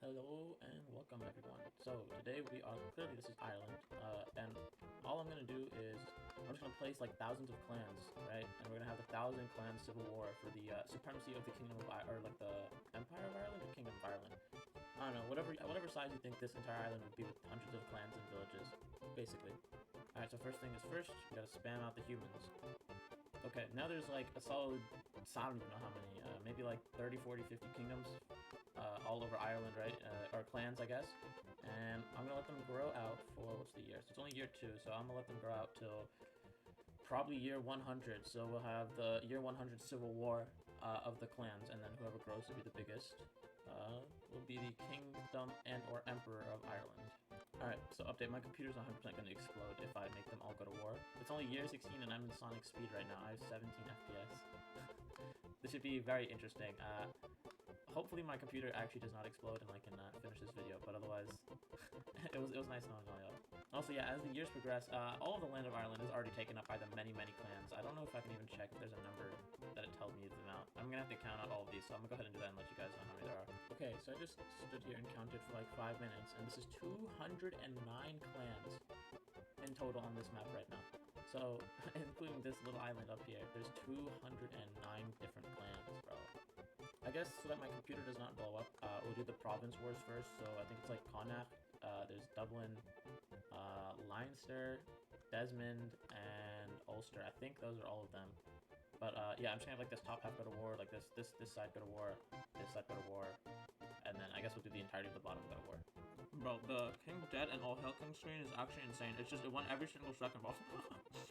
Hello and welcome everyone. So today we are, clearly this is Ireland, and all I'm going to do is, I'm just going to place like thousands of clans, right? And we're going to have the 1,000 clan civil war for the supremacy of the Kingdom of Ireland, or like the Empire of Ireland or Kingdom of Ireland. I don't know, whatever size you think this entire island would be with hundreds of clans and villages, basically. Alright, so first thing is first, we gotta spam out the humans. Okay, now there's like a solid, I don't even know how many, maybe like 30, 40, 50 kingdoms all over Ireland, right? Or clans, I guess. And I'm gonna let them grow out for, what's the year? So it's only year 2, so I'm gonna let them grow out till probably year 100. So we'll have the year 100 civil war of the clans, and then whoever grows to be the biggest will be the kingdom and or emperor of Ireland. Alright, so update, my computer's 100% going to explode if I make them all go to war. It's only year 16 and I'm in Sonic speed right now. I have 17 FPS. This should be very interesting. Hopefully my computer actually does not explode and I can finish this video, but otherwise, it was nice knowing all y'all. Also, yeah, as the years progress, all of the land of Ireland is already taken up by the many clans. I don't know if I can even check if there's a number that it tells me the amount. I'm gonna have to count out all of these, so I'm gonna go ahead and do that and let you guys know how many there are. Okay, so I just stood here and counted for like 5 minutes, and this is 209 clans in total on this map right now. So, including this little island up here, there's 209 different clans, bro. I guess so that my computer does not blow up, we'll do the province wars first. So I think it's like Connacht, there's Dublin, Leinster, Desmond, and Ulster. I think those are all of them. But yeah, I'm just gonna have like this top half go to war, like this side go to war, this side go to war, and then I guess we'll do the entirety of the bottom go to war. Bro, the King Dead and All Hell King screen is actually insane. It's just, it won every single second, bro.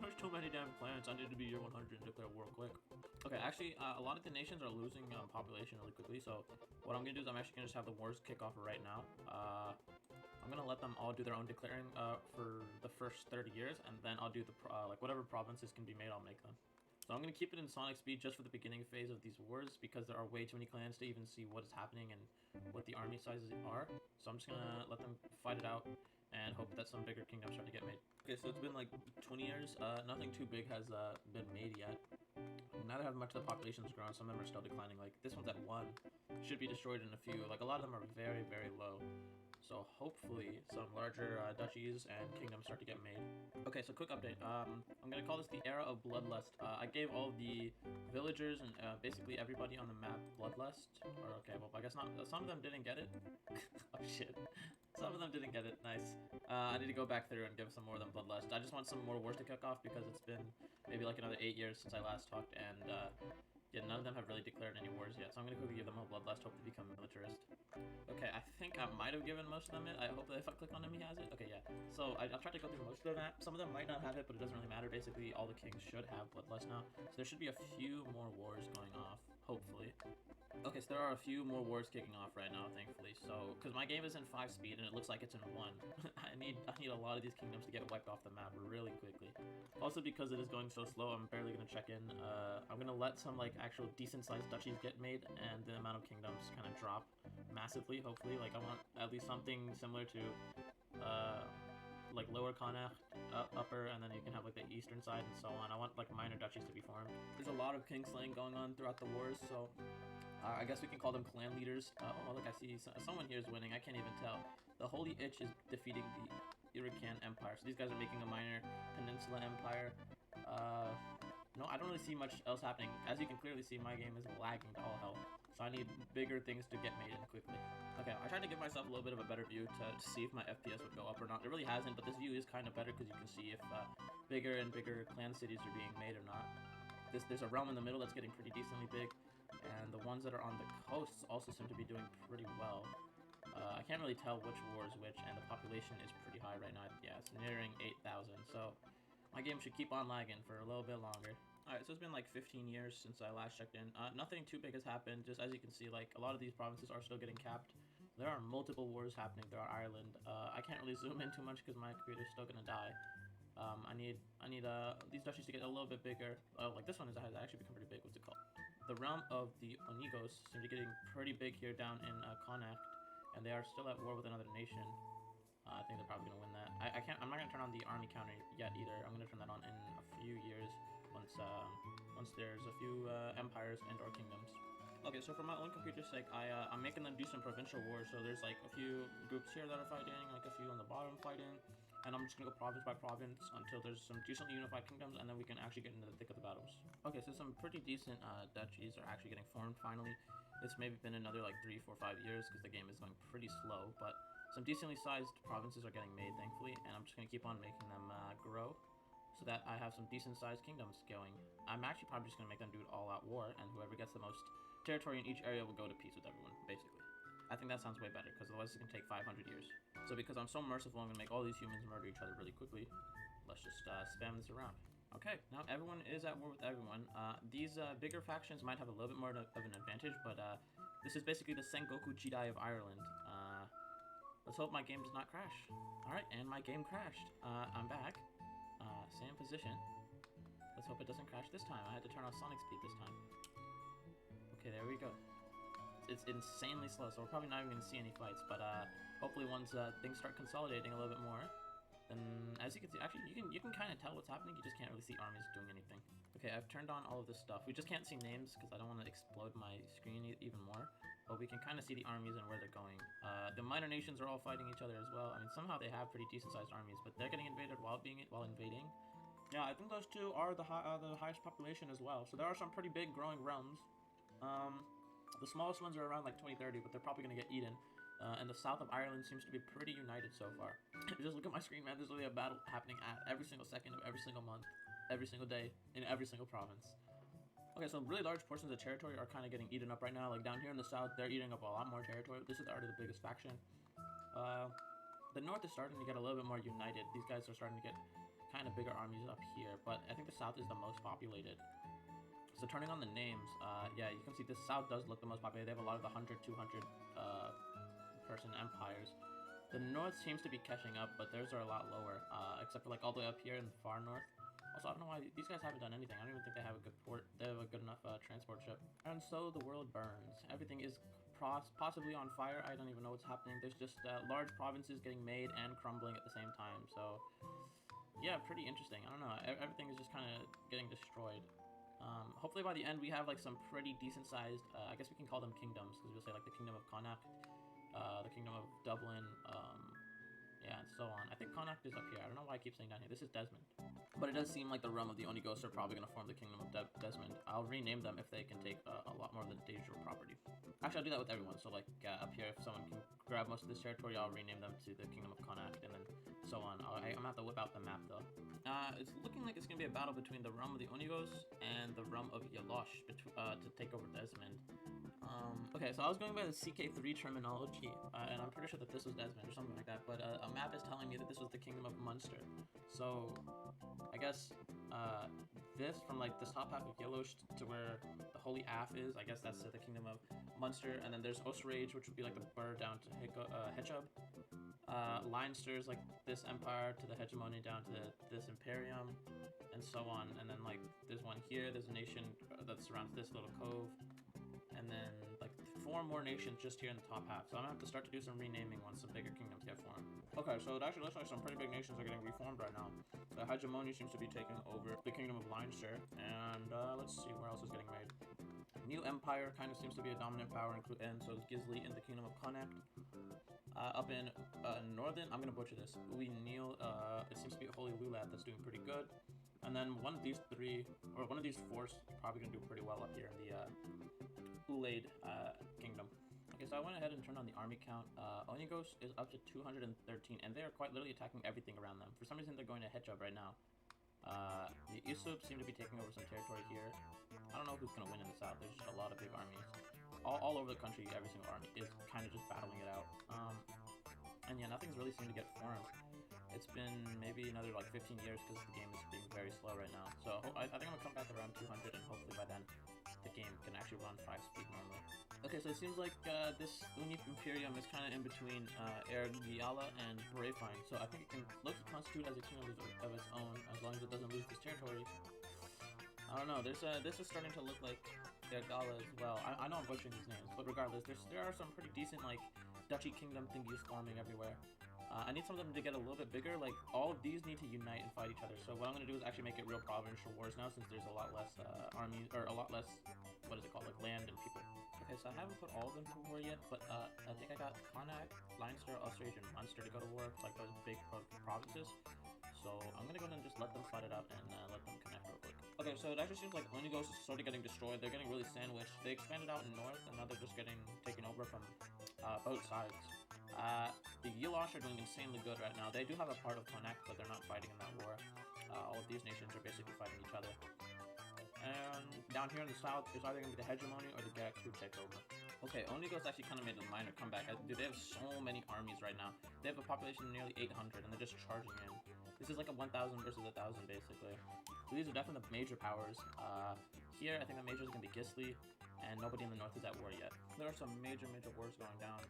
There's too many damn clans. I need to be year 100 and declare war quick. Okay, actually, a lot of the nations are losing population really quickly, so what I'm gonna do is I'm actually gonna just have the wars kick off right now. I'm gonna let them all do their own declaring for the first 30 years, and then I'll do the like whatever provinces can be made, I'll make them. So I'm going to keep it in Sonic speed just for the beginning phase of these wars, because there are way too many clans to even see what is happening and what the army sizes are. So I'm just going to let them fight it out and hope that some bigger kingdoms start to get made. Okay, so it's been like 20 years. Nothing too big has been made yet. Now that much of the population's grown, some of them are still declining. Like this one's at 1. Should be destroyed in a few. Like a lot of them are very low. So hopefully some larger duchies and kingdoms start to get made. Okay, so quick update. I'm gonna call this the era of bloodlust. I gave all of the villagers and basically everybody on the map bloodlust. Or okay, well I guess not. Some of them didn't get it. Oh shit. Some of them didn't get it. Nice. I need to go back through and give some more of them bloodlust. I just want some more wars to kick off because it's been maybe like another 8 years since I last talked, and yeah, none of them have really declared any wars yet, so I'm going to quickly give them a bloodlust, hope they become militarist. Okay, I think I might have given most of them it. I hope that if I click on him, he has it. Okay, yeah. So I'll try to go through most of the map. Some of them might not have it, but it doesn't really matter. Basically, all the kings should have bloodlust now. So there should be a few more wars going off, hopefully. Okay, so there are a few more wars kicking off right now, thankfully. So, because my game is in 5 speed and it looks like it's in 1, I need a lot of these kingdoms to get wiped off the map really quickly. Also, because it is going so slow, I'm barely going to check in. I'm going to let some like actual decent-sized duchies get made, and the amount of kingdoms kind of drop massively, hopefully. Like, I want at least something similar to like lower Connaught, upper, and then you can have like the eastern side and so on. I want like minor duchies to be formed. There's a lot of king slaying going on throughout the wars, so I guess we can call them clan leaders. Oh, look, I see someone here is winning. I can't even tell. The Holy Itch is defeating the Urakan Empire. So these guys are making a minor peninsula empire. No, I don't really see much else happening. As you can clearly see, my game is lagging to all hell. So I need bigger things to get made in quickly. Okay, I tried to give myself a little bit of a better view to see if my FPS would go up or not. It really hasn't, but this view is kind of better because you can see if bigger and bigger clan cities are being made or not. There's a realm in the middle that's getting pretty decently big, and the ones that are on the coasts also seem to be doing pretty well. I can't really tell which war is which, and the population is pretty high right now. Yeah, it's nearing 8,000, so my game should keep on lagging for a little bit longer. Alright, so it's been like 15 years since I last checked in. Nothing too big has happened. Just as you can see, like a lot of these provinces are still getting capped. There are multiple wars happening throughout Ireland. I can't really zoom in too much because my computer's still gonna die. I need these duchies to get a little bit bigger. Oh, like this one has actually become pretty big. What's it called? The realm of the Onigos seem to be getting pretty big here down in Connacht, and they are still at war with another nation. I think they're probably gonna win that. I'm not gonna turn on the army counter yet either. I'm gonna turn that on in a few years once there's a few empires and or kingdoms. Okay, so for my own computer's sake, I'm making them do some provincial wars. So there's like a few groups here that are fighting, like a few on the bottom fighting, and I'm just gonna go province by province until there's some decently unified kingdoms, and then we can actually get into the thick of the battles. Okay, so some pretty decent duchies are actually getting formed finally. It's maybe been another like 3, 4, 5 years because the game is going pretty slow, but some decently sized provinces are getting made, thankfully, and I'm just gonna keep on making them grow, so that I have some decent sized kingdoms going. I'm actually probably just gonna make them do it all out war, and whoever gets the most territory in each area will go to peace with everyone, basically. I think that sounds way better, because otherwise it's gonna take 500 years. So because I'm so merciful, I'm gonna make all these humans murder each other really quickly. Let's just spam this around. Okay, now everyone is at war with everyone. These bigger factions might have a little bit more of an advantage, but this is basically the Sengoku Jidai of Ireland. Let's hope my game does not crash. Alright, and my game crashed. I'm back. Same position. Let's hope it doesn't crash this time. I had to turn off Sonic Speed this time. Okay, there we go. It's insanely slow, so we're probably not even going to see any fights, but hopefully once things start consolidating a little bit more, then as you can see, actually you can kind of tell what's happening, you just can't really see armies doing anything. Okay, I've turned on all of this stuff. We just can't see names because I don't want to explode my screen even more, but we can kind of see the armies and where they're going. The minor nations are all fighting each other as well. I mean, somehow they have pretty decent sized armies, but they're getting invaded while invading. Yeah, I think those two are the highest population as well. So there are some pretty big growing realms. The smallest ones are around like 20, 30, but they're probably going to get eaten. And the south of Ireland seems to be pretty united so far. Just look at my screen, man. There's literally a battle happening at every single second of every single month, every single day, in every single province. Okay, so really large portions of territory are kind of getting eaten up right now. Like down here in the south, they're eating up a lot more territory. This is already the biggest faction. The north is starting to get a little bit more united. These guys are starting to get kind of bigger armies up here, but I think the south is the most populated. So turning on the names, yeah, you can see the south does look the most populated. They have a lot of the 100, 200 person empires. The north seems to be catching up, but theirs are a lot lower, except for like all the way up here in the far north. Also, I don't know why these guys haven't done anything. I don't even think they have a good port. They have a good enough transport ship. And so the world burns. Everything is possibly on fire. I don't even know what's happening. There's just large provinces getting made and crumbling at the same time. So yeah, pretty interesting. I don't know. Everything is just kind of getting destroyed. Hopefully by the end we have like some pretty decent sized, I guess we can call them kingdoms, because we'll say like the kingdom of Connacht, the kingdom of Dublin, yeah, and so on. I think Connacht is up here. I don't know why I keep saying down here. This is Desmond. But it does seem like the realm of the Onigos are probably going to form the kingdom of Desmond. I'll rename them if they can take a lot more of the de jure property. Actually, I'll do that with everyone. So like up here, if someone can grab most of this territory, I'll rename them to the kingdom of Connacht, and then so on. I'm going to have to whip out the map though. It's looking like it's going to be a battle between the realm of the Onigos and the realm of Yalosh to take over Desmond. Okay, so I was going by the CK3 terminology, and I'm pretty sure that this was Desmond or something like that, but a map is telling me that this was the kingdom of Munster. So I guess this, from like this top half of Yalosh to where the Holy Af is, I guess that's the kingdom of Munster, and then there's Osraige, which would be like the Bur down to Hechub. Leinster is like this empire to the hegemony down to this imperium, and so on. And then like there's one here, there's a nation that surrounds this little cove, and then like 4 more nations just here in the top half. So I'm gonna have to start to do some renaming once some bigger kingdoms get formed. Okay, so it actually looks like some pretty big nations are getting reformed right now. The hegemony seems to be taking over the kingdom of Leinster, and let's see where else is getting made. New empire kind of seems to be a dominant power, and so is Gisli in the kingdom of Connacht. Up in northern, I'm gonna butcher this, Uí Néill, it seems to be a holy Ulaid that's doing pretty good. And then one of these 4 is probably gonna do pretty well up here in the Ulaid kingdom. Okay, so I went ahead and turned on the army count. Onigos is up to 213, and they are quite literally attacking everything around them. For some reason, they're going to Hechub right now. The Isub seem to be taking over some territory here. I don't know who's going to win in the south. There's just a lot of big armies. All over the country, every single army is kind of just battling it out. And yeah, nothing's really seemed to get formed. It's been maybe another like 15 years because the game is being very slow right now. So I think I'm going to come back around 200, and hopefully by then the game can actually run 5 speed normally. Okay, so it seems like this Imperium is kind of in between Airgiala and Bréifne, so I think it can look to constitute as a kingdom of its own, as long as it doesn't lose this territory. I don't know, this is starting to look like Airgiala as well. I know I'm butchering these names, but regardless, there are some pretty decent like duchy kingdom thingies forming everywhere. I need some of them to get a little bit bigger. Like, all of these need to unite and fight each other. So what I'm going to do is actually make it real provincial wars now, since there's a lot less armies, or a lot less, what is it called, like land and people to Okay, so I haven't put all of them to war yet, but I think I got Connacht, Leinster, Osraige, and Munster to go to war, like those big provinces. So I'm gonna go ahead and just let them fight it out and let them connect real quick. Okay, so it actually seems like Unigos is sort of getting destroyed. They're getting really sandwiched. They expanded out in north, and now they're just getting taken over from both sides. The Yelash are doing insanely good right now. They do have a part of Connacht, but they're not fighting in that war. All of these nations are basically fighting each other. And down here in the south, it's either going to be the hegemony or the Gaelic who take over. Okay, Onigos actually kind of made a minor comeback. Dude, they have so many armies right now. They have a population of nearly 800, and they're just charging in. This is like a 1,000 versus 1,000, basically. So these are definitely the major powers. Here, I think the majors are going to be Gisli, and nobody in the north is at war yet. There are some major wars going down.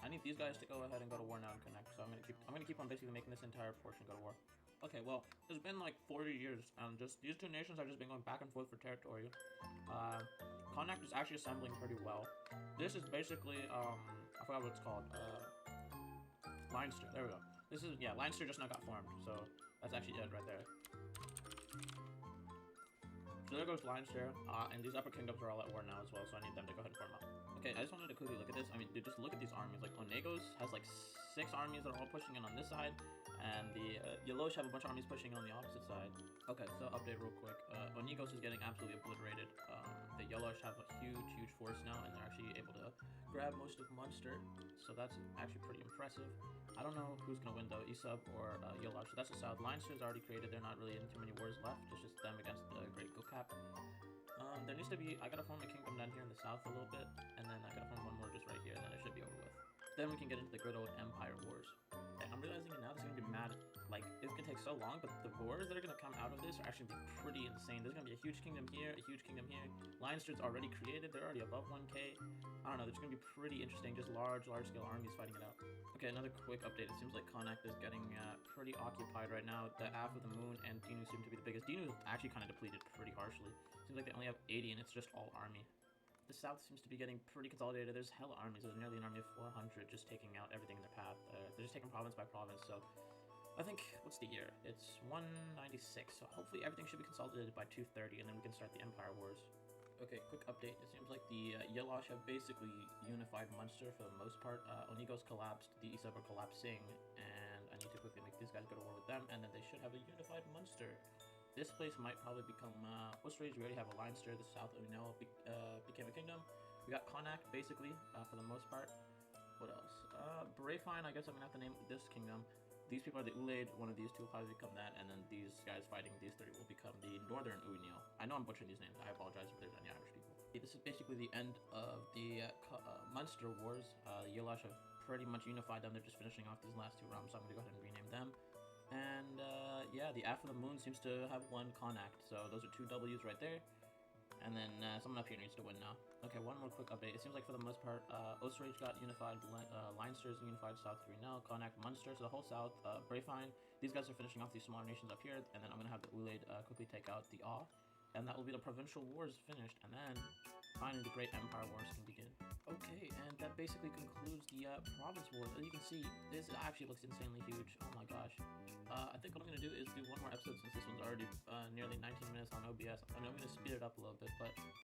I need these guys to go ahead and go to war now and connect. So I'm gonna keep on basically making this entire portion go to war. Okay, well, it's been like 40 years, and just these two nations have just been going back and forth for territory. Connacht is actually assembling pretty well. This is basically, I forgot what it's called, Leinster, there we go. This is, yeah, Leinster just now got formed, so that's actually it right there. So there goes Leinster, and these upper kingdoms are all at war now as well, so I need them to go ahead and form up. Okay, I just wanted to quickly look at this. I mean, dude, just look at these armies. Like, Onegos has like 6 armies that are all pushing in on this side, and the Yelosh have a bunch of armies pushing in on the opposite side. Okay, so update real quick. Onegos is getting absolutely obliterated. The Yelosh have a huge force now, and they're actually able to grab most of Munster, so that's actually pretty impressive. I don't know who's going to win though, Isab or Yelosh. So that's the south. Leinster is already created. They're not really in too many wars left. It's just them against the Great Gokap. There needs to be, I gotta form a kingdom down here in the south a little bit, and then I gotta form one more just right here, and then it should be over with. Then we can get into the good old Empire Wars. And I'm realizing now this is gonna be mad, like, it's gonna take so long, but the wars that are gonna come out of this are actually gonna be pretty insane. There's gonna be a huge kingdom here, a huge kingdom here. Leinster's already created, they're already above 1k. I don't know, it's gonna be pretty interesting, just large scale armies fighting it out. Okay, another quick update. It seems like Connacht is getting pretty occupied right now. The Half of the Moon and Dinu seem to be the biggest. Dinu is actually kind of depleted pretty harshly. Seems like they only have 80 and it's just all army. The south seems to be getting pretty consolidated. There's hella armies. There's nearly an army of 400 just taking out everything in their path. They're just taking province by province, so I think, what's the year? It's 196, so hopefully everything should be consolidated by 230, and then we can start the Empire Wars. Okay, quick update. It seems like the Yelosh have basically unified Munster for the most part. Onegos collapsed, the Isab are collapsing, and I need to quickly make these guys go to war with them, and then they should have a unified Munster. This place might probably become Osraige. We already have a Leinster. The south of Uí Néill became a kingdom. We got Connacht, basically, for the most part. What else? Bréifne, I guess I'm going to have to name this kingdom. These people are the Ulaid. One of these two will probably become that, and then these guys fighting these 3 will become the northern Uí Néill. I know I'm butchering these names. I apologize if there's any Irish people. This is basically the end of the Munster Wars. The Yelosh have pretty much unified them. They're just finishing off these last 2 realms, so I'm going to go ahead and rename them. And yeah, the After the Moon seems to have won Connacht, so those are 2 W's right there. And then someone up here needs to win now. Okay, one more quick update. It seems like for the most part, Osraige got unified, Leinster's unified, south of Uí Néill, Connacht, Munster, so the whole south, Bréifne. These guys are finishing off these smaller nations up here, and then I'm going to have the Ulaid quickly take out the Awe. And that will be the provincial wars finished, and then finally the Great Empire Wars can begin. Okay, and that basically concludes the province wars. As you can see, this actually looks insanely huge. Oh my gosh. I think what I'm going to do is do one more episode since this one's already nearly 19 minutes on OBS. And I'm going to speed it up a little bit, but